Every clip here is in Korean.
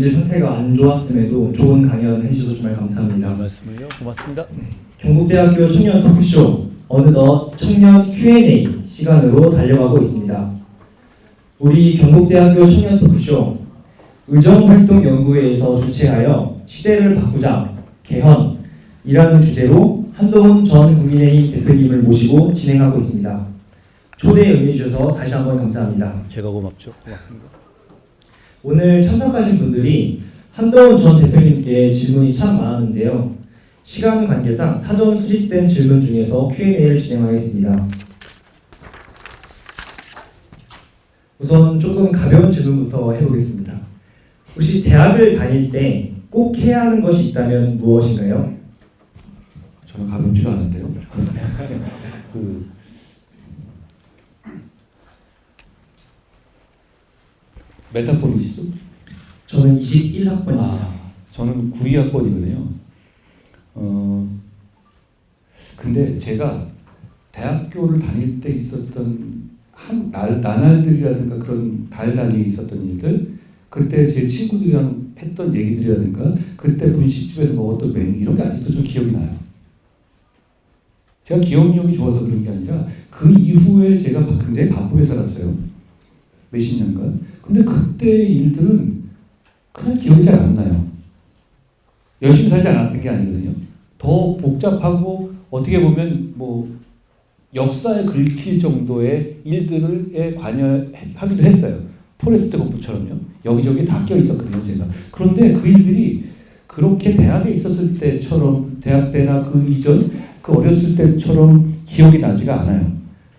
인질 상태가 안 좋았음에도 좋은 강연 해주셔서 정말 감사합니다. 말씀을요. 고맙습니다. 경북대학교 청년 토크쇼 어느덧 청년 Q&A 시간으로 달려가고 있습니다. 우리 경북대학교 청년 토크쇼 의정활동연구회에서 주최하여 시대를 바꾸자 개헌이라는 주제로 한동훈 전 국민의힘 대표님을 모시고 진행하고 있습니다. 초대에 응해주셔서 다시 한번 감사합니다. 제가 고맙죠. 고맙습니다. 오늘 참석하신 분들이 한동훈 전 대표님께 질문이 참 많았는데요. 시간 관계상 사전 수집된 질문 중에서 Q&A를 진행하겠습니다. 우선 조금 가벼운 질문부터 해보겠습니다. 혹시 대학을 다닐 때 꼭 해야 하는 것이 있다면 무엇인가요? 저는 가볍지가 않은데요. 몇 학번이시죠? 저는 21학번입니다. 저는 92학번이거든요. 근데 제가 대학교를 다닐 때 있었던 나날들이라든가 그런 달달이 있었던 일들, 그때 제 친구들이랑 했던 얘기들이라든가 그때 분식집에서 먹었던 메뉴 이런 게 아직도 좀 기억이 나요. 제가 기억력이 좋아서 그런 게 아니라 그 이후에 제가 굉장히 바쁘게 살았어요. 몇십 년간. 근데 그때 일들은 그냥 기억이 잘 안 나요. 열심히 살지 않았던 게 아니거든요. 더 복잡하고 어떻게 보면 뭐 역사에 긁힐 정도의 일들에 관여하기도 했어요. 포레스트 검프처럼요. 여기저기 다 껴 있었거든요, 제가. 그런데 그 일들이 그렇게 대학에 있었을 때처럼, 대학 때나 그 이전, 그 어렸을 때처럼 기억이 나지가 않아요.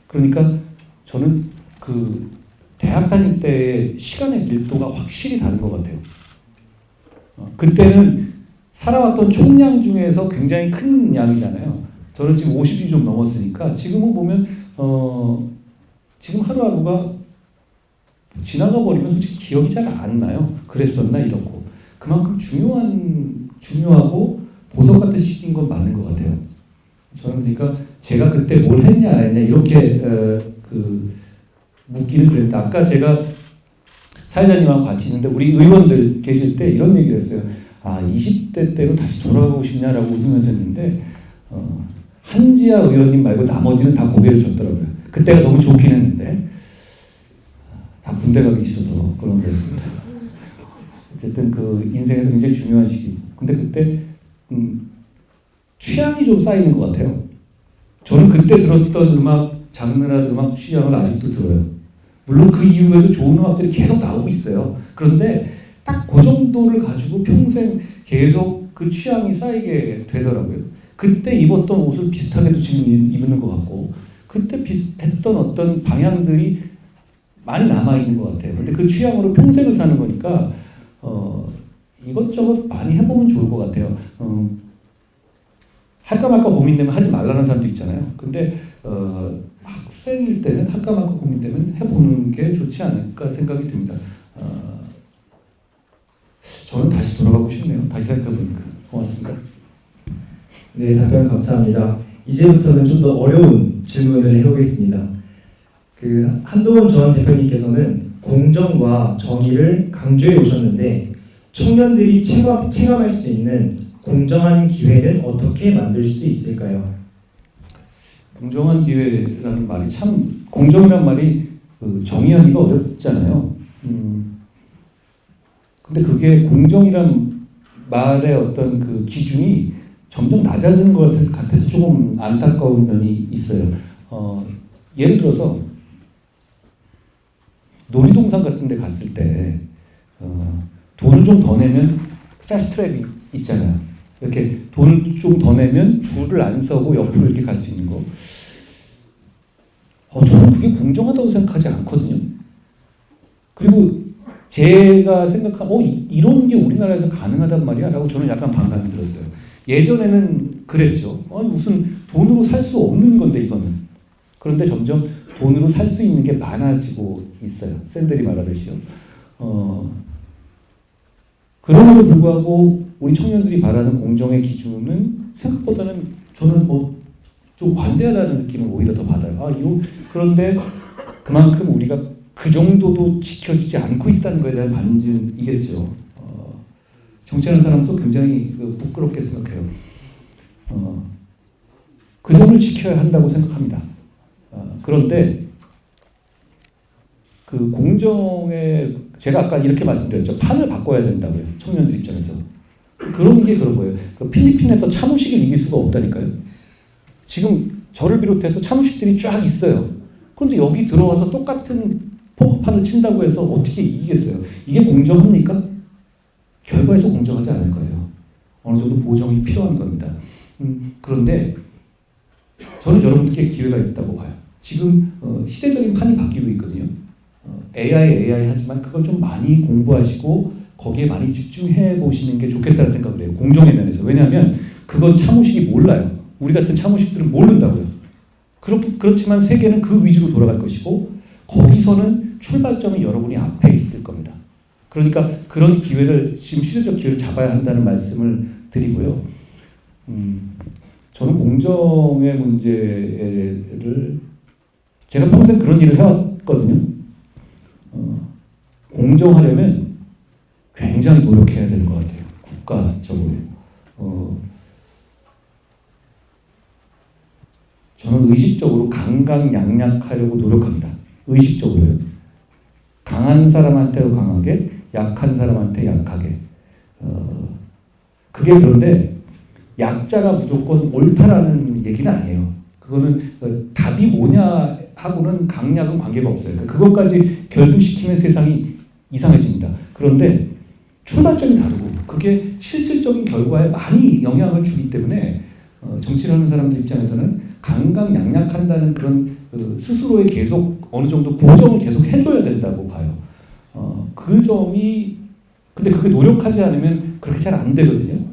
그러니까 저는 그 대학 다닐 때의 시간의 밀도가 확실히 다른 것 같아요. 그때는 살아왔던 총량 중에서 굉장히 큰 양이잖아요. 저는 지금 50이 좀 넘었으니까 지금은 보면 지금 하루하루가 지나가 버리면 솔직히 기억이 잘 안 나요. 그랬었나 이렇고 그만큼 중요하고 보석 같은 시기인 건 맞는 것 같아요. 저는 그러니까 제가 그때 뭘 했냐 안 했냐 이렇게 묻기는 그랬는데 아까 제가 사회자님하고 같이 있는데 우리 의원들 계실 때 이런 얘기를 했어요. 20대 때로 다시 돌아가고 싶냐라고 웃으면서 했는데 한지아 의원님 말고 나머지는 다 고개를 젓더라고요. 그때가 너무 좋긴 했는데 다 군대 가기 싫어서 그런 거였습니다. 어쨌든 그 인생에서 굉장히 중요한 시기. 근데 그때 취향이 좀 쌓이는 것 같아요. 저는 그때 들었던 음악 장르나 음악 취향을 아직도 들어요. 물론 그 이후에도 좋은 음악들이 계속 나오고 있어요. 그런데 딱 그 정도를 가지고 평생 계속 그 취향이 쌓이게 되더라고요. 그때 입었던 옷을 비슷하게도 지금 입는 것 같고 그때 비슷했던 어떤 방향들이 많이 남아있는 것 같아요. 근데 그 취향으로 평생을 사는 거니까 이것저것 많이 해보면 좋을 것 같아요. 할까 말까 고민되면 하지 말라는 사람도 있잖아요. 근데 학생일 때는 할까 말까 고민되면 해보는 게 좋지 않을까 생각이 듭니다. 저는 다시 돌아가고 싶네요. 다시 생각해보니까. 고맙습니다. 네, 답변 감사합니다. 이제부터는 좀 더 어려운 질문을 해보겠습니다. 한동훈 전 대표님께서는 공정과 정의를 강조해 오셨는데 청년들이 체감할 수 있는 공정한 기회는 어떻게 만들 수 있을까요? 공정한 기회라는 말이 참 공정이란 말이 정의하기가 어렵잖아요. 근데 그게 공정이란 말의 어떤 그 기준이 점점 낮아지는 것 같아서 조금 안타까운 면이 있어요. 예를 들어서 놀이동산 같은 데 갔을 때 돈을 좀 더 내면 패스트트랙 있잖아요. 이렇게 돈을 좀 더 내면 줄을 안 서고 옆으로 이렇게 갈 수 있는 거. 저는 그게 공정하다고 생각하지 않거든요. 그리고 제가 생각하면 이런 게 우리나라에서 가능하단 말이야 라고 저는 약간 반감이 들었어요. 예전에는 그랬죠. 무슨 돈으로 살 수 없는 건데 이거는. 그런데 점점 돈으로 살 수 있는 게 많아지고 있어요. 샌들이 말하듯이요. 그럼에도 불구하고 우리 청년들이 바라는 공정의 기준은 생각보다는 저는 좀 관대하다는 느낌을 오히려 더 받아요. 그런데 그만큼 우리가 그 정도도 지켜지지 않고 있다는 것에 대한 반증이겠죠. 정치하는 사람도 굉장히 부끄럽게 생각해요. 그 점을 지켜야 한다고 생각합니다. 그런데 그 공정에 제가 아까 이렇게 말씀드렸죠. 판을 바꿔야 된다고요. 청년들 입장에서. 그런 게 그런 거예요. 그 필리핀에서 차무식을 이길 수가 없다니까요. 지금 저를 비롯해서 차무식들이 쫙 있어요. 그런데 여기 들어와서 똑같은 포커판을 친다고 해서 어떻게 이기겠어요? 이게 공정합니까? 결과에서 공정하지 않을 거예요. 어느 정도 보정이 필요한 겁니다. 그런데 저는 여러분께 기회가 있다고 봐요. 지금 시대적인 판이 바뀌고 있거든요. AI 하지만 그걸 좀 많이 공부하시고 거기에 많이 집중해 보시는 게 좋겠다는 생각을 해요. 공정의 면에서. 왜냐하면 그건 차무식이 몰라요. 우리 같은 차무식들은 모른다고요. 그렇지만 세계는 그 위주로 돌아갈 것이고 거기서는 출발점이 여러분이 앞에 있을 겁니다. 그러니까 그런 기회를 지금 시대적 기회를 잡아야 한다는 말씀을 드리고요. 저는 공정의 문제를 제가 평생 그런 일을 해왔거든요. 공정하려면 굉장히 노력해야 되는 것 같아요. 국가적으로. 저는 의식적으로 강강약약하려고 노력합니다. 의식적으로요. 강한 사람한테 강하게, 약한 사람한테 약하게. 그게 그런데 약자가 무조건 옳다라는 얘기는 아니에요. 그거는 답이 뭐냐 하고는 강약은 관계가 없어요. 그러니까 그것까지 결부시키면 세상이 이상해집니다. 그런데 출발점이 다르고 그게 실질적인 결과에 많이 영향을 주기 때문에 정치를 하는 사람들 입장에서는 강강약약한다는 그런 스스로의 계속 어느 정도 보정을 계속 해줘야 된다고 봐요. 그 점이 근데 그게 노력하지 않으면 그렇게 잘 안 되거든요.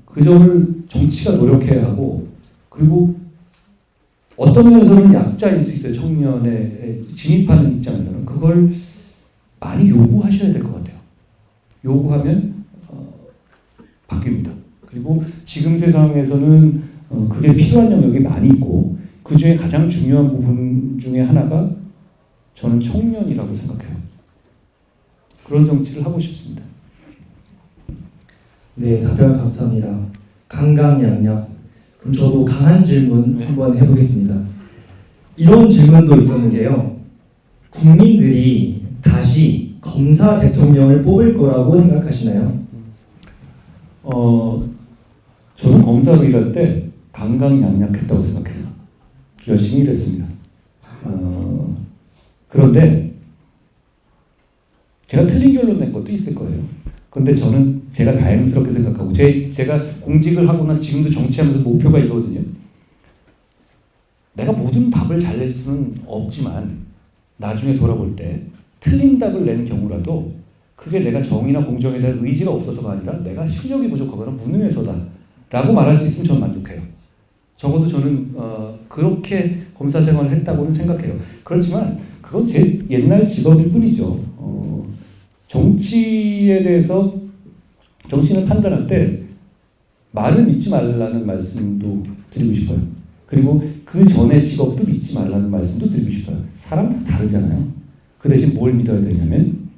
그 점을 정치가 노력해야 하고 그리고 어떤 면에서는 약자일 수 있어요. 청년에 진입하는 입장에서는 그걸 많이 요구하셔야 될 것 같아요. 요구하면 바뀝니다. 그리고 지금 세상에서는 그게 필요한 영역이 많이 있고 그 중에 가장 중요한 부분 중에 하나가 저는 청년이라고 생각해요. 그런 정치를 하고 싶습니다. 네, 답변 감사합니다. 강강약약. 그럼 저도 강한 질문 한번 해보겠습니다. 이런 질문도 있었는데요. 국민들이 다시 검사 대통령을 뽑을 거라고 생각하시나요? 저는 검사로 일할 때 강강약약했다고 생각해요. 열심히 일했습니다. 그런데 제가 틀린 결론 낸 것도 있을 거예요. 근데 저는 제가 다행스럽게 생각하고 제가 공직을 하거나 지금도 정치하면서 목표가 이거거든요. 내가 모든 답을 잘 낼 수는 없지만 나중에 돌아볼 때 틀린 답을 낸 경우라도 그게 내가 정의나 공정에 대한 의지가 없어서가 아니라 내가 실력이 부족하거나 무능해서다 라고 말할 수 있으면 저는 만족해요. 적어도 저는 그렇게 검사 생활을 했다고는 생각해요. 그렇지만 그건 제 옛날 직업일 뿐이죠. 정치에 대해서 정신을 판단할 때 말을 믿지 말라는 말씀도 드리고 싶어요. 그리고 그 전에 직업도 믿지 말라는 말씀도 드리고 싶어요. 사람 다 다르잖아요. 그 대신 뭘 믿어야 되냐면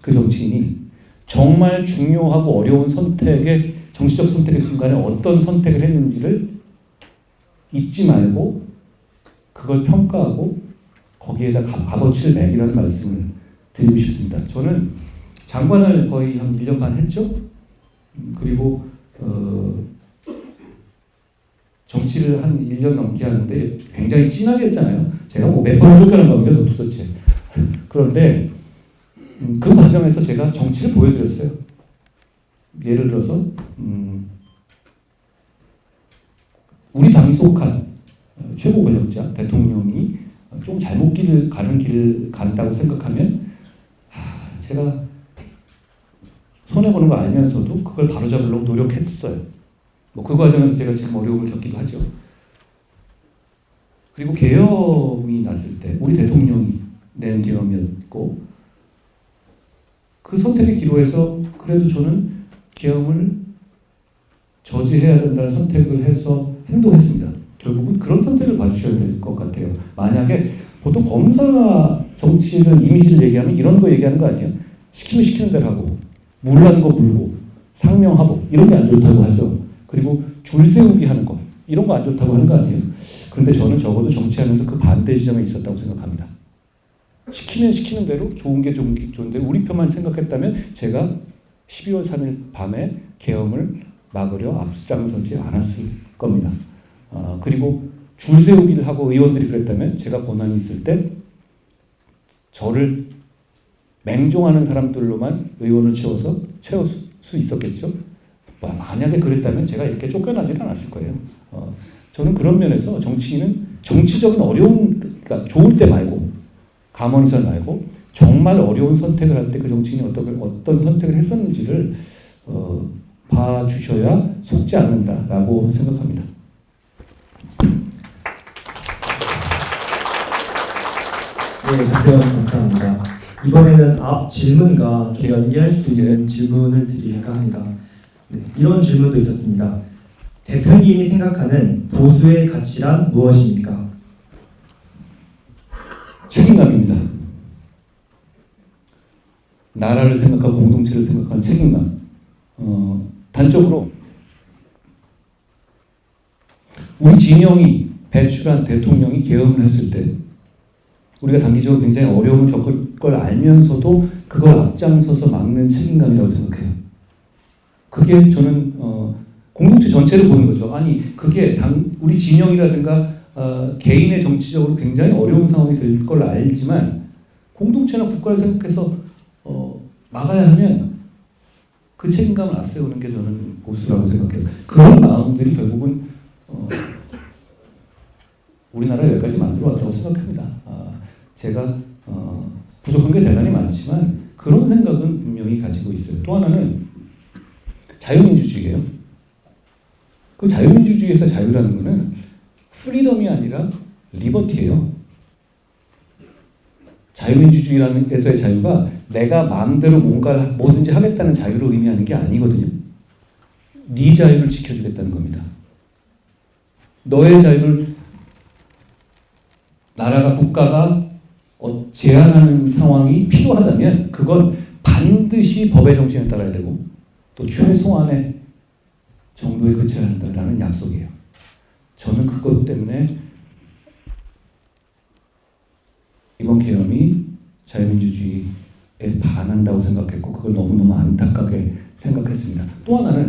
그 정치인이 정말 중요하고 어려운 선택의 정치적 선택의 순간에 어떤 선택을 했는지를 잊지 말고 그걸 평가하고 거기에다 값어치를 매기라는 말씀을 드리고 싶습니다. 저는 장관을 거의 한 1년 반 했죠. 그리고 정치를 한 1년 넘게 하는데 굉장히 진하게 했잖아요. 제가 뭐 몇 번 쫓겨난 겁니다. 도대체. 그런데 그 과정에서 제가 정치를 보여드렸어요. 예를 들어서 우리 당이 속한 최고 권력자 대통령이 좀 잘못 가는 길을 간다고 생각하면 제가 손해보는 거 알면서도 그걸 바로잡으려고 노력했어요. 뭐 그 과정에서 제가 지금 어려움을 겪기도 하죠. 그리고 계엄이 났을 때 우리 대통령이 낸 계엄이었고 그 선택의 기로에서 그래도 저는 계엄을 저지해야 된다는 선택을 해서 행동했습니다. 결국은 그런 선택을 봐주셔야 될 것 같아요. 만약에 보통 검사 정치를 이미지를 얘기하면 이런 거 얘기하는 거 아니에요? 시키면 시키는 대로 하고 물난 거 물고 상명하복 이런 게 안 좋다고 하죠. 그리고 줄 세우기 하는 거 이런 거 안 좋다고 하는 거 아니에요? 그런데 저는 적어도 정치하면서 그 반대 지점에 있었다고 생각합니다. 시키면 시키는 대로 좋은 게 좋은데 우리 편만 생각했다면 제가 12월 3일 밤에 계엄을 막으려 앞장서지 않았을 겁니다. 그리고 줄 세우기를 하고 의원들이 그랬다면 제가 권한이 있을 때 저를 맹종하는 사람들로만 의원을 채울 수 있었겠죠. 만약에 그랬다면 제가 이렇게 쫓겨나지는 않았을 거예요. 저는 그런 면에서 정치인은 정치적인 어려운, 그러니까 좋을 때 말고 감언이설 말고 정말 어려운 선택을 할 때 그 정치인이 어떤 선택을 했었는지를 봐주셔야 속지 않는다라고 생각합니다. 네, 답변 감사합니다. 이번에는 앞 질문과 좀 연계할 수 있는 질문을 드릴까 합니다. 네, 이런 질문도 있었습니다. 대표님이 생각하는 보수의 가치란 무엇입니까? 책임감입니다. 나라를 생각하고 공동체를 생각하는 책임감. 단적으로 우리 진영이 배출한 대통령이 계엄을 했을 때 우리가 단기적으로 굉장히 어려움을 겪을 걸 알면서도 그걸 앞장서서 막는 책임감이라고 생각해요. 그게 저는 공동체 전체를 보는 거죠. 아니 그게 우리 진영이라든가 개인의 정치적으로 굉장히 어려운 상황이 될 걸 알지만 공동체나 국가를 생각해서 막아야 하면 그 책임감을 앞세우는 게 저는 보수라고 생각해요. 그런 마음들이 결국은 우리나라를 여기까지 만들어 왔다고 생각합니다. 제가 부족한 게 대단히 많지만 그런 생각은 분명히 가지고 있어요. 또 하나는 자유민주주의예요. 그 자유민주주의에서 자유라는 거는 프리덤이 아니라 리버티예요. 자유민주주의라는 데서의 자유가 내가 마음대로 뭐든지 하겠다는 자유를 의미하는 게 아니거든요. 네 자유를 지켜주겠다는 겁니다. 너의 자유를 나라가 국가가 제한하는 상황이 필요하다면 그건 반드시 법의 정신에 따라야 되고 또 최소한의 정도에 그쳐야 한다라는 약속이에요. 저는 그것 때문에 이번 계엄이 자유민주주의에 반한다고 생각했고 그걸 너무너무 안타깝게 생각했습니다. 또 하나는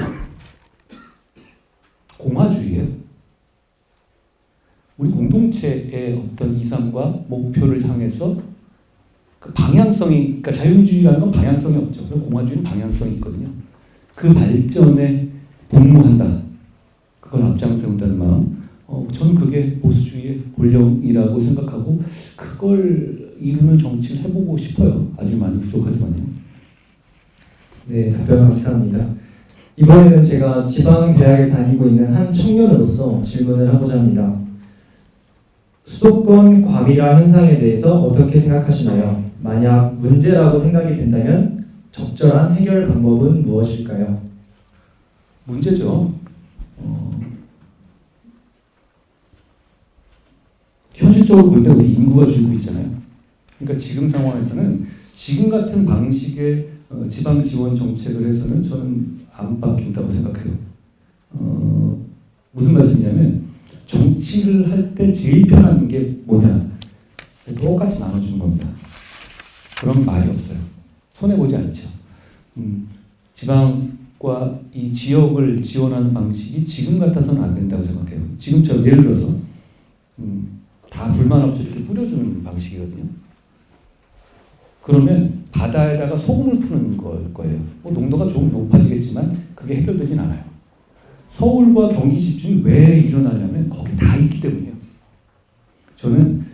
공화주의예요. 우리 공동체의 어떤 이상과 목표를 향해서 그 방향성이, 그러니까 자유민주주의라는 건 방향성이 없죠. 그리고 공화주의는 방향성이 있거든요. 그 발전에 복무한다. 그걸 앞장세운다는 마음. 저는 그게 보수주의의 본령이라고 생각하고 그걸 이루는 정치를 해보고 싶어요. 아주 많이 부족하지만요. 네, 답변 감사합니다. 이번에는 제가 지방대학에 다니고 있는 한 청년으로서 질문을 하고자 합니다. 수도권 과밀화 현상에 대해서 어떻게 생각하시나요? 만약 문제라고 생각이 된다면 적절한 해결 방법은 무엇일까요? 문제죠. 현실적으로 볼 때 우리 인구가 줄고 있잖아요. 그러니까 지금 상황에서는 지금 같은 방식의 지방 지원 정책을 해서는 저는 안 바뀐다고 생각해요. 무슨 말씀이냐면 정치를 할 때 제일 편한 게 뭐냐? 똑같이 나눠주는 겁니다. 그런 말이 없어요. 손해보지 않죠. 지방과 이 지역을 지원하는 방식이 지금 같아서는 안 된다고 생각해요. 지금처럼 예를 들어서 다 불만 없이 이렇게 뿌려주는 방식이거든요. 그러면 바다에다가 소금을 푸는 걸 거예요. 농도가 조금 높아지겠지만 그게 해결되진 않아요. 서울과 경기 집중이 왜 일어나냐면 거기 다 있기 때문이에요. 저는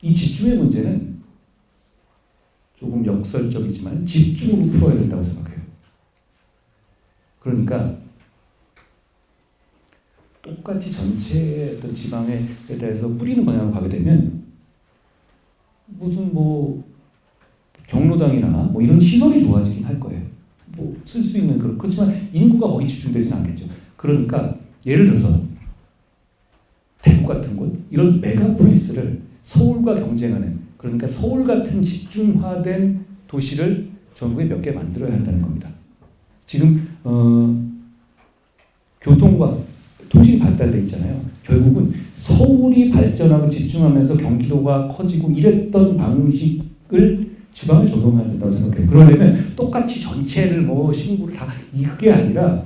이 집중의 문제는 조금 역설적이지만 집중으로 풀어야 된다고 생각해요. 그러니까 똑같이 전체 어떤 지방에 대해서 뿌리는 방향으로 가게 되면 무슨 경로당이나 이런 시설이 좋아지긴 할 거예요. 쓸 수 있는 그렇지만 인구가 거기 집중되지는 않겠죠. 그러니까 예를 들어서 대구 같은 곳 이런 메가폴리스를 서울과 경쟁하는 그러니까 서울 같은 집중화된 도시를 전국에 몇 개 만들어야 한다는 겁니다. 지금 교통과 통신이 발달돼 있잖아요. 결국은 서울이 발전하고 집중하면서 경기도가 커지고 이랬던 방식을 지방에 적용해야 된다고 생각해요. 그러려면 똑같이 전체를 뭐 신구를 다 이게 아니라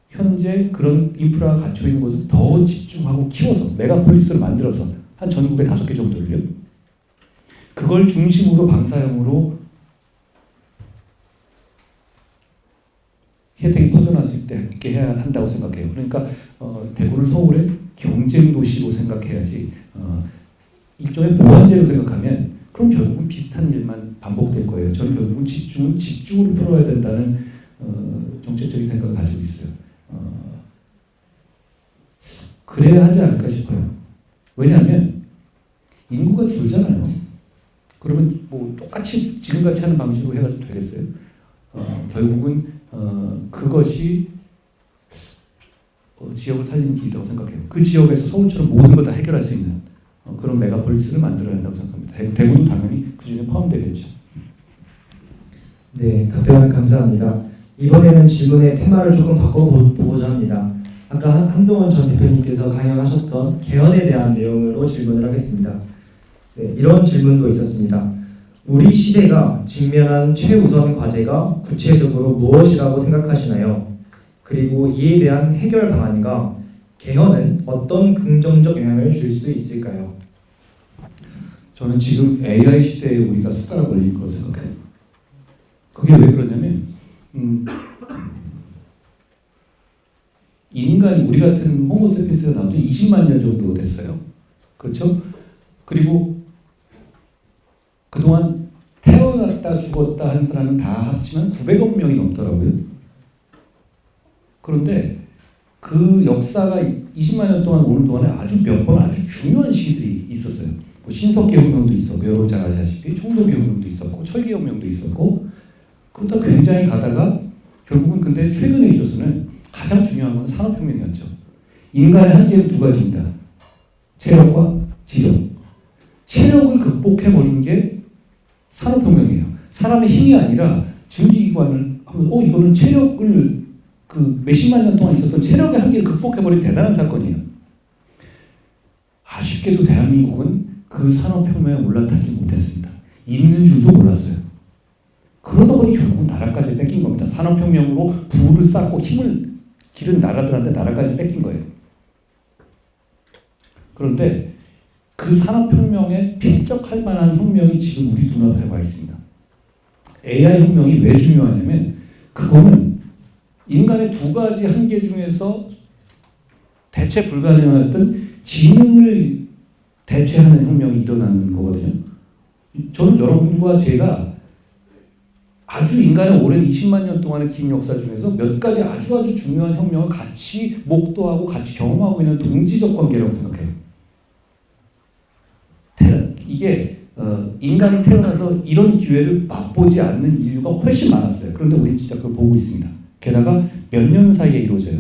현재 그런 인프라가 갖춰 있는 곳을 더 집중하고 키워서 메가폴리스를 만들어서 한 전국에 5개 정도를요. 그걸 중심으로 방사형으로 혜택이 퍼져날 수 있게 해야 한다고 생각해요. 그러니까 대구를 서울의 경쟁 도시로 생각해야지 일종의 보완제로 생각하면 그럼 결국은 비슷한 일만 반복될 거예요. 저는 결국은 집중으로 풀어야 된다는 정책적인 생각을 가지고 있어요. 그래야 하지 않을까 싶어요. 왜냐하면 인구가 줄잖아요. 그러면 뭐 똑같이 지금같이 하는 방식으로 해가지고 되겠어요? 결국은 그것이 지역을 살리는 길이라고 생각해요. 그 지역에서 서울처럼 모든 걸 다 해결할 수 있는 그런 메가폴리스를 만들어야 한다고 생각합니다. 대구도 당연히 그 중에 포함되겠죠. 네, 답변 감사합니다. 이번에는 질문의 테마를 조금 바꿔보고자 합니다. 아까 한동훈 전 대표님께서 강연하셨던 개헌에 대한 내용으로 질문을 하겠습니다. 네, 이런 질문도 있었습니다. 우리 시대가 직면한 최우선 과제가 구체적으로 무엇이라고 생각하시나요? 그리고 이에 대한 해결 방안과 개헌은 어떤 긍정적 영향을 줄 수 있을까요? 저는 지금 AI 시대에 우리가 숟가락 올릴 거라고 생각해요. 그게 왜 그러냐면 인간이 우리 같은 호모세피엔스가 나온 지 20만 년 정도 됐어요. 그렇죠? 그리고 그동안 태어났다 죽었다 한 사람은 다 합치면 900억 명이 넘더라고요. 그런데 그 역사가 20만 년 동안 오는 동안에 아주 몇 번 아주 중요한 시기들이 있었어요. 뭐 신석기 혁명도 있었고 여러분 잘 아시다시피 청동기 혁명도 있었고 철기 혁명도 있었고 그러다 굉장히 가다가 결국은 근데 최근에 있어서는 가장 중요한 건 산업혁명이었죠. 인간의 한계는 두 가지입니다. 체력과 지력. 체력을 극복해버린 게 산업혁명이에요. 사람의 힘이 아니라 증기기관을 하면서 이거는 체력을 그 몇십만 년 동안 있었던 체력의 한계를 극복해버린 대단한 사건이에요. 아쉽게도 대한민국은 그 산업혁명에 올라타지 못했습니다. 있는 줄도 몰랐어요. 그러다 보니 결국 나라까지 뺏긴 겁니다. 산업혁명으로 부를 쌓고 힘을 기른 나라들한테 나라까지 뺏긴 거예요. 그런데 그 산업혁명에 필적할 만한 혁명이 지금 우리 눈앞에 와 있습니다. AI 혁명이 왜 중요하냐면 그거는 인간의 두 가지 한계 중에서 대체 불가능했던 지능을 대체하는 혁명이 일어나는 거거든요. 저는 여러분과 제가 아주 인간의 오랜 20만 년 동안의 긴 역사 중에서 몇 가지 아주 중요한 혁명을 같이 목도하고 같이 경험하고 있는 동지적 관계라고 생각해요. 이게 인간이 태어나서 이런 기회를 맛보지 않는 인류가 훨씬 많았어요. 그런데 우리 진짜 그걸 보고 있습니다. 게다가 몇 년 사이에 이루어져요.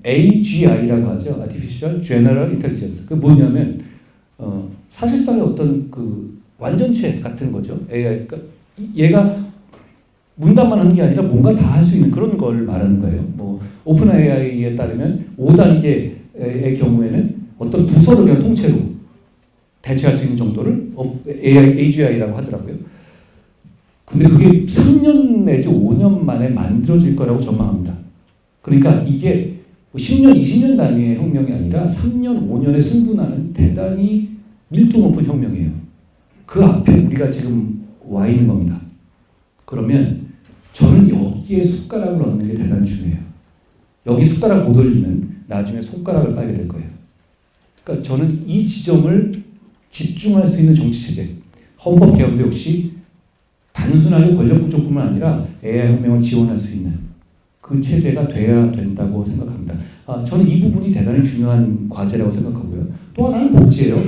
AGI라고 하죠. Artificial General Intelligence. 그 뭐냐면 사실상의 어떤 그 완전체 같은 거죠. AI. 그러니까 얘가 문단만 하는 게 아니라 뭔가 다 할 수 있는 그런 걸 말하는 거예요. 뭐 오픈 AI에 따르면 5단계의 경우에는 어떤 부서를 그냥 통째로 대체할 수 있는 정도를 AGI라고 하더라고요. 근데 그게 3년 내지 5년 만에 만들어질 거라고 전망합니다. 그러니까 이게 10년, 20년 단위의 혁명이 아니라 3년, 5년에 승분하는 대단히 밀도 높은 혁명이에요. 그 앞에 우리가 지금 와 있는 겁니다. 그러면 저는 여기에 숟가락을 얹는 게 대단히 중요해요. 여기 숟가락 못 올리면 나중에 손가락을 빨게 될 거예요. 그러니까 저는 이 지점을 집중할 수 있는 정치체제, 헌법 개헌도 역시 단순하게 권력 구조뿐만 아니라 AI 혁명을 지원할 수 있는 그 체제가 돼야 된다고 생각합니다. 저는 이 부분이 대단히 중요한 과제라고 생각하고요. 또 하나는 복지예요.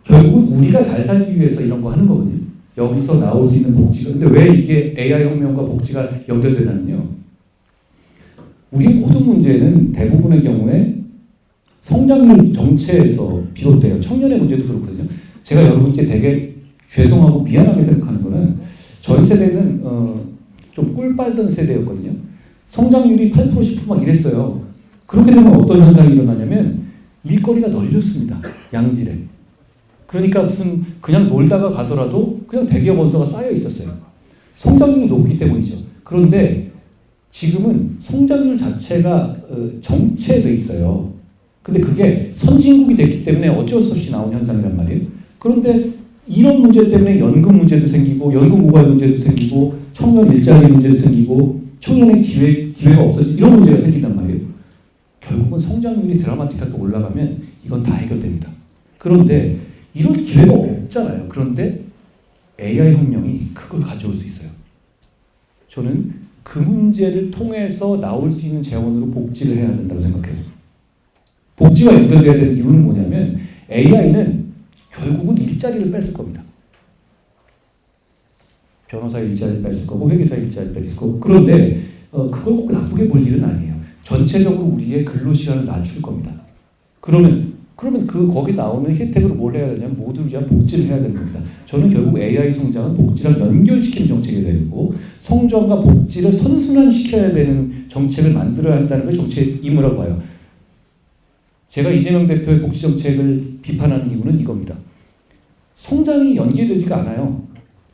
결국은 우리가 잘 살기 위해서 이런 거 하는 거거든요. 여기서 나올 수 있는 복지가. 근데 왜 이게 AI 혁명과 복지가 연결되냐면요. 우리 모든 문제는 대부분의 경우에 성장률 정체에서 비롯돼요. 청년의 문제도 그렇거든요. 제가 여러분께 되게 죄송하고 미안하게 생각하는 거는 저희 세대는 좀 꿀 빨던 세대였거든요. 성장률이 8% 10%막 이랬어요. 그렇게 되면 어떤 현상이 일어나냐면 일거리가 널렸습니다. 양질에. 그러니까 무슨 그냥 놀다가 가더라도 그냥 대기업 원서가 쌓여 있었어요. 성장률이 높기 때문이죠. 그런데 지금은 성장률 자체가 정체돼 있어요. 근데 그게 선진국이 됐기 때문에 어쩔 수 없이 나온 현상이란 말이에요. 그런데 이런 문제 때문에 연금 문제도 생기고 연금 고갈 문제도 생기고 청년 일자리 문제도 생기고 청년의 기회가 없어지고 이런 문제가 생긴단 말이에요. 결국은 성장률이 드라마틱하게 올라가면 이건 다 해결됩니다. 그런데 이런 기회가 없잖아요. 그런데 AI 혁명이 그걸 가져올 수 있어요. 저는 그 문제를 통해서 나올 수 있는 재원으로 복지를 해야 된다고 생각해요. 복지가 연결돼야 되는 이유는 뭐냐면 AI는 결국은 일자리를 뺏을 겁니다. 변호사의 일자리를 뺏을 거고 회계사의 일자리를 뺏을 거고 그런데 그걸 꼭 나쁘게 볼 일은 아니에요. 전체적으로 우리의 근로시간을 낮출 겁니다. 그러면 거기 나오는 혜택으로 뭘 해야 되냐면 모두를 위한 복지를 해야 되는 겁니다. 저는 결국 AI 성장은 복지랑 연결시키는 정책이 되고 성장과 복지를 선순환시켜야 되는 정책을 만들어야 한다는 걸 정책의 임무라고 봐요. 제가 이재명 대표의 복지 정책을 비판하는 이유는 이겁니다. 성장이 연계되지가 않아요.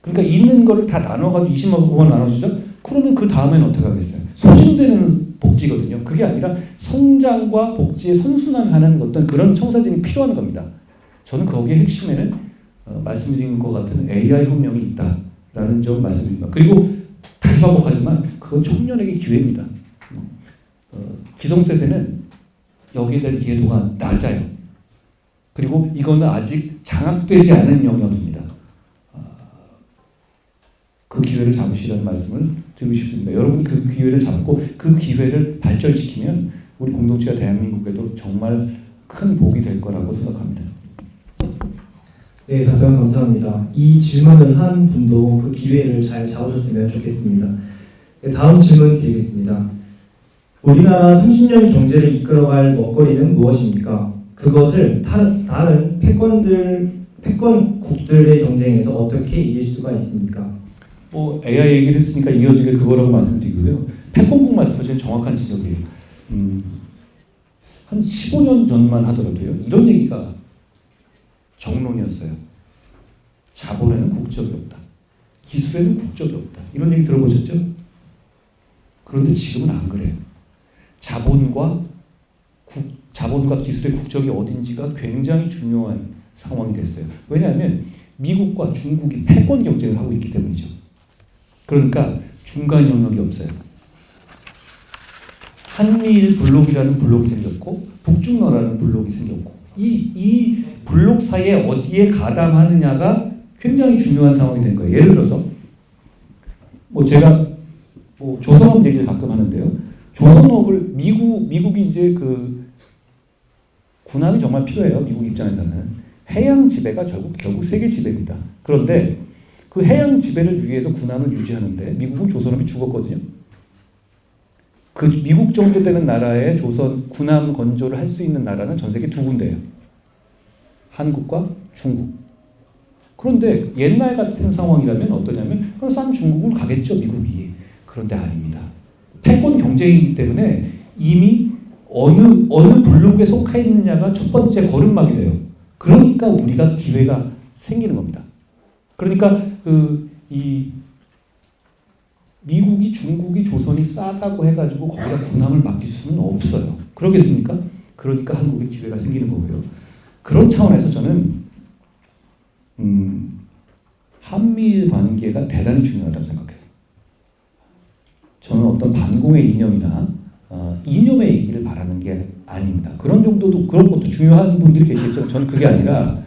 그러니까 있는 거를 다 나눠가지고 20만 원만 나눠주죠. 그러면 그 다음에는 어떻게 하겠어요? 소진되는 복지거든요. 그게 아니라 성장과 복지의 선순환하는 어떤 그런 청사진이 필요한 겁니다. 저는 거기에 핵심에는 말씀드린 것 같은 AI 혁명이 있다라는 점 말씀드립니다. 그리고 다시 반복하지만 그건 청년에게 기회입니다. 기성세대는 여기에 대한 이해도가 낮아요. 그리고 이거는 아직 장악되지 않은 영역입니다. 그 기회를 잡으시라는 말씀을 드리고 싶습니다. 여러분이 그 기회를 잡고 그 기회를 발전시키면 우리 공동체가 대한민국에도 정말 큰 복이 될 거라고 생각합니다. 네, 답변 감사합니다. 이 질문을 한 분도 그 기회를 잘 잡으셨으면 좋겠습니다. 네, 다음 질문 드리겠습니다. 우리나라 30년 경제를 이끌어갈 먹거리는 무엇입니까? 그것을 다른 패권국들의 경쟁에서 어떻게 이길 수가 있습니까? AI 얘기를 했으니까 이어지게 그거라고 말씀드리고요. 패권국 말씀하신 정확한 지적이에요. 한 15년 전만 하더라도요. 이런 얘기가 정론이었어요. 자본에는 국적이 없다. 기술에는 국적이 없다. 이런 얘기 들어보셨죠? 그런데 지금은 안 그래요. 자본과 기술의 국적이 어딘지가 굉장히 중요한 상황이 됐어요. 왜냐하면 미국과 중국이 패권 경쟁을 하고 있기 때문이죠. 그러니까 중간 영역이 없어요. 한미일 블록이라는 블록이 생겼고 북중러라는 블록이 생겼고 이 블록 사이에 어디에 가담하느냐가 굉장히 중요한 상황이 된 거예요. 예를 들어서 제가 조선업 얘기를 가끔 하는데요. 조선업을 미국이 이제 그 군함이 정말 필요해요. 미국 입장에서는 해양 지배가 결국 세계 지배입니다. 그런데 그 해양 지배를 위해서 군함을 유지하는데 미국은 조선업이 죽었거든요. 그 미국 정도 되는 나라에 조선 군함 건조를 할 수 있는 나라는 전 세계 두 군데예요. 한국과 중국. 그런데 옛날 같은 상황이라면 어떠냐면 그럼 싼 중국을 가겠죠, 미국이. 그런데 아닙니다. 패권 경쟁이기 때문에 이미 어느 블록에 속해 있느냐가 첫 번째 거름막이 돼요. 그러니까 우리가 기회가 생기는 겁니다. 그러니까 이 미국이 중국이 조선이 싸다고 해가지고 거기다 군함을 맡길 수는 없어요. 그러겠습니까? 그러니까 한국에 기회가 생기는 거고요. 그런 차원에서 저는 한미일 관계가 대단히 중요하다고 생각해요. 저는 어떤 반공의 이념이나 이념의 얘기를 바라는 게 아닙니다. 그런 것도 중요한 분들이 계시겠죠. 저는 그게 아니라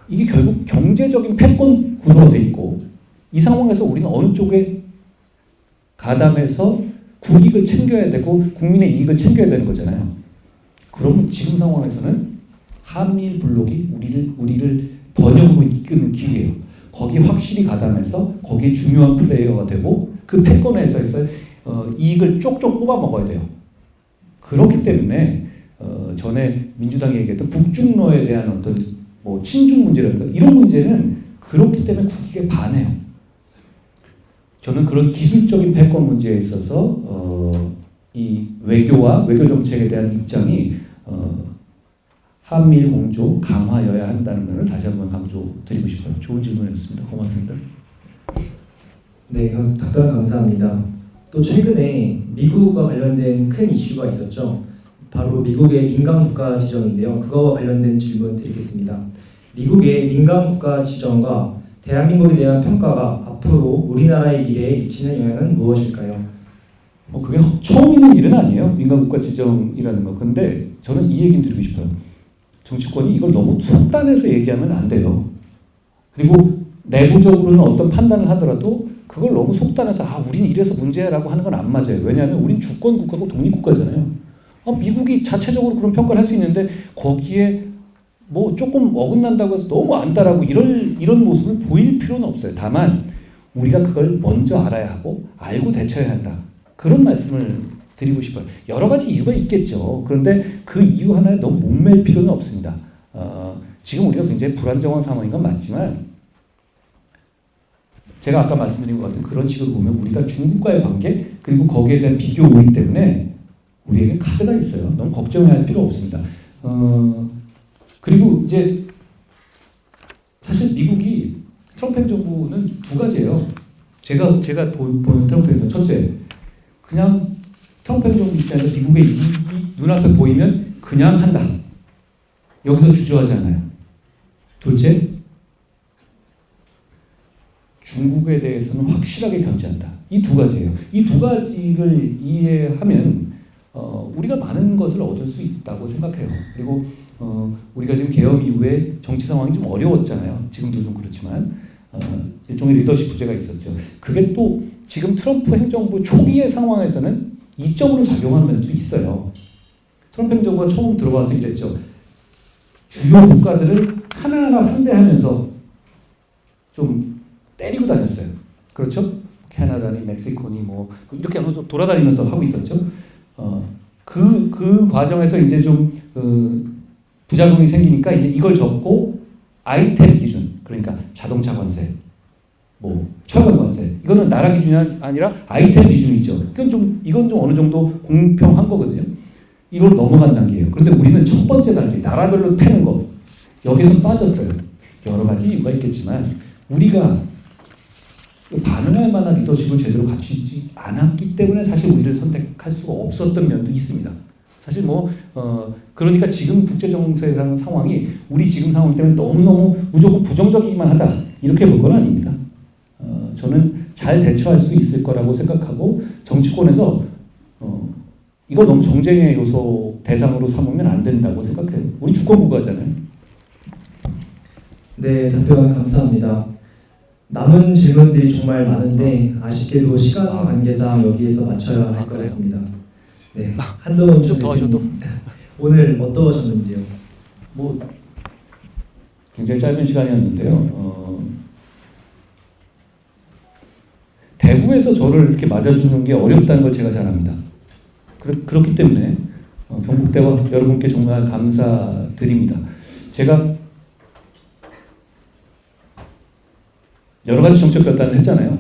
이게 결국 경제적인 패권 구도가 돼 있고 이 상황에서 우리는 어느 쪽에 가담해서 국익을 챙겨야 되고 국민의 이익을 챙겨야 되는 거잖아요. 그러면 지금 상황에서는 한미일 블록이 우리를 번영으로 이끄는 길이에요. 거기에 확실히 가담해서 거기에 중요한 플레이어가 되고 그 패권에서 이익을 쪽쪽 뽑아 먹어야 돼요. 그렇기 때문에 전에 민주당이 얘기했던 북중러에 대한 어떤 친중 문제라든가 이런 문제는 그렇기 때문에 국익에 반해요. 저는 그런 기술적인 패권 문제에 있어서 이 외교와 외교 정책에 대한 입장이 한미일 공조 강화여야 한다는 면을 다시 한번 강조드리고 싶어요. 좋은 질문이었습니다. 고맙습니다. 네, 답변 감사합니다. 또 최근에 미국과 관련된 큰 이슈가 있었죠. 바로 미국의 민간 국가 지정인데요. 그거와 관련된 질문 드리겠습니다. 미국의 민간 국가 지정과 대한민국에 대한 평가가 앞으로 우리나라의 미래에 미치는 영향은 무엇일까요? 그게 처음 있는 일은 아니에요. 민간국가 지정이라는 거. 근데 저는 이 얘기를 드리고 싶어요. 정치권이 이걸 너무 속단해서 얘기하면 안 돼요. 그리고 내부적으로는 어떤 판단을 하더라도 그걸 너무 속단해서 우리는 이래서 문제라고 하는 건 안 맞아요. 왜냐하면 우린 주권국가고 독립국가잖아요. 미국이 자체적으로 그런 평가를 할 수 있는데 거기에 뭐 조금 어긋난다고 해서 너무 안다라고 이런 모습을 보일 필요는 없어요. 다만 우리가 그걸 먼저 알아야 하고 알고 대처해야 한다. 그런 말씀을 드리고 싶어요. 여러 가지 이유가 있겠죠. 그런데 그 이유 하나에 너무 목맬 필요는 없습니다. 지금 우리가 굉장히 불안정한 상황인 건 맞지만 제가 아까 말씀드린 것 같은 그런 식으로 보면 우리가 중국과의 관계 그리고 거기에 대한 비교 우위 때문에 우리에게 카드가 있어요. 너무 걱정해야 할 필요 없습니다. 그리고 이제 사실 미국이 트럼프 행정부는 두 가지예요. 제가 보는 트럼프 행정부 첫째, 그냥 트럼프 행정부 입장에서 미국의 이익이 눈앞에 보이면 그냥 한다. 여기서 주저하지 않아요. 둘째, 중국에 대해서는 확실하게 견제한다. 이 두 가지예요. 이 두 가지를 이해하면 우리가 많은 것을 얻을 수 있다고 생각해요. 그리고 우리가 지금 계엄 이후에 정치 상황이 좀 어려웠잖아요. 지금도 좀 그렇지만 일종의 리더십 부재가 있었죠. 그게 또 지금 트럼프 행정부 초기의 상황에서는 이점으로 작용한 면도 있어요. 트럼프 행정부가 처음 들어와서 이랬죠. 주요 국가들을 하나하나 상대하면서 좀 때리고 다녔어요. 그렇죠? 캐나다니 멕시코니 뭐 이렇게 하면서 돌아다니면서 하고 있었죠. 그 과정에서 이제 좀 부작용이 생기니까 이제 이걸 접고 아이템 기준, 그러니까 자동차 관세, 뭐 철강 관세, 이거는 나라 기준이 아니라 아이템 기준이죠. 이건 좀 어느 정도 공평한 거거든요. 이걸 넘어간 단계예요. 그런데 우리는 첫 번째 단계, 나라별로 패는 거 여기서 빠졌어요. 여러 가지 이유가 있겠지만 우리가 반응할 만한 리더십을 제대로 갖추지 않았기 때문에 사실 우리를 선택할 수가 없었던 면도 있습니다. 사실 그러니까 지금 국제정세상 상황이 우리 지금 상황 때문에 너무너무 무조건 부정적이기만 하다 이렇게 볼 건 아닙니다. 저는 잘 대처할 수 있을 거라고 생각하고 정치권에서 이걸 너무 정쟁의 요소 대상으로 삼으면 안 된다고 생각해요. 우리 주권국가잖아요. 네, 답변 감사합니다. 남은 질문들이 정말 많은데 아쉽게도 시간 관계상 여기에서 마쳐야 할 것 그래요? 같습니다. 네, 한동훈 좀 더 하셔도. 오늘 어떠셨는지요? 뭐 굉장히 짧은 시간이었는데요. 대구에서 저를 이렇게 맞아주는 게 어렵다는 걸 제가 잘 압니다. 그렇기 때문에 경북대와 여러분께 정말 감사드립니다. 제가 여러 가지 정책 결단을 했잖아요.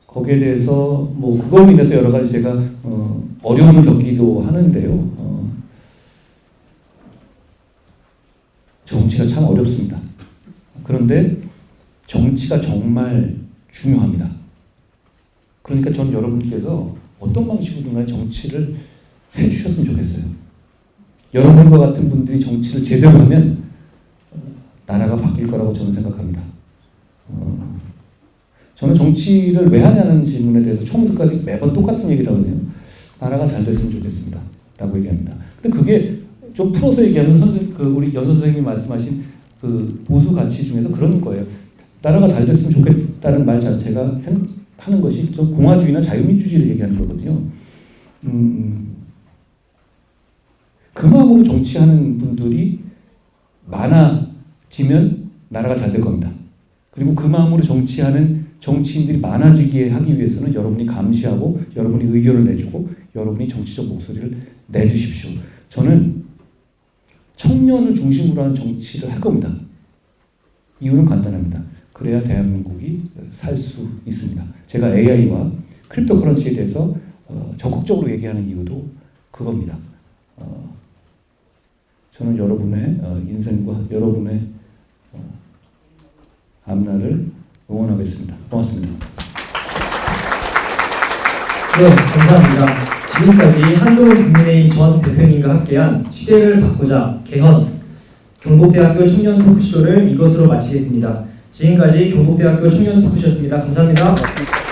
거기에 대해서 뭐 그걸로 인해서 여러 가지 제가 어려움을 겪기도 하는데요. 정치가 참 어렵습니다. 그런데 정치가 정말 중요합니다. 그러니까 전 여러분께서 어떤 방식으로든 간에 정치를 해주셨으면 좋겠어요. 여러분과 같은 분들이 정치를 제대로 하면 나라가 바뀔 거라고 저는 생각합니다. 저는 정치를 왜 하냐는 질문에 대해서 처음부터까지 매번 똑같은 얘기를 하거든요. 나라가 잘 됐으면 좋겠습니다. 라고 얘기합니다. 근데 그게 좀 풀어서 얘기하면 우리 연서 선생님이 말씀하신 그 보수 가치 중에서 그런 거예요. 나라가 잘 됐으면 좋겠다는 말 자체가 하는 것이 좀 공화주의나 자유민주주의를 얘기하는 거거든요. 그 마음으로 정치하는 분들이 많아지면 나라가 잘 될 겁니다. 그리고 그 마음으로 정치하는 정치인들이 많아지게 하기 위해서는 여러분이 감시하고 여러분이 의견을 내주고 여러분이 정치적 목소리를 내주십시오. 저는 청년을 중심으로 하는 정치를 할 겁니다. 이유는 간단합니다. 그래야 대한민국이 살 수 있습니다. 제가 AI와 크립토커런시에 대해서 적극적으로 얘기하는 이유도 그겁니다. 저는 여러분의 인생과 여러분의 앞날을 응원하겠습니다. 고맙습니다. 네, 감사합니다. 지금까지 한동훈 국민의힘 전 대표님과 함께한 시대를 바꾸자 개헌 경북대학교 청년 토크쇼를 이것으로 마치겠습니다. 지금까지 경북대학교 청년 토크쇼였습니다. 감사합니다. 고맙습니다.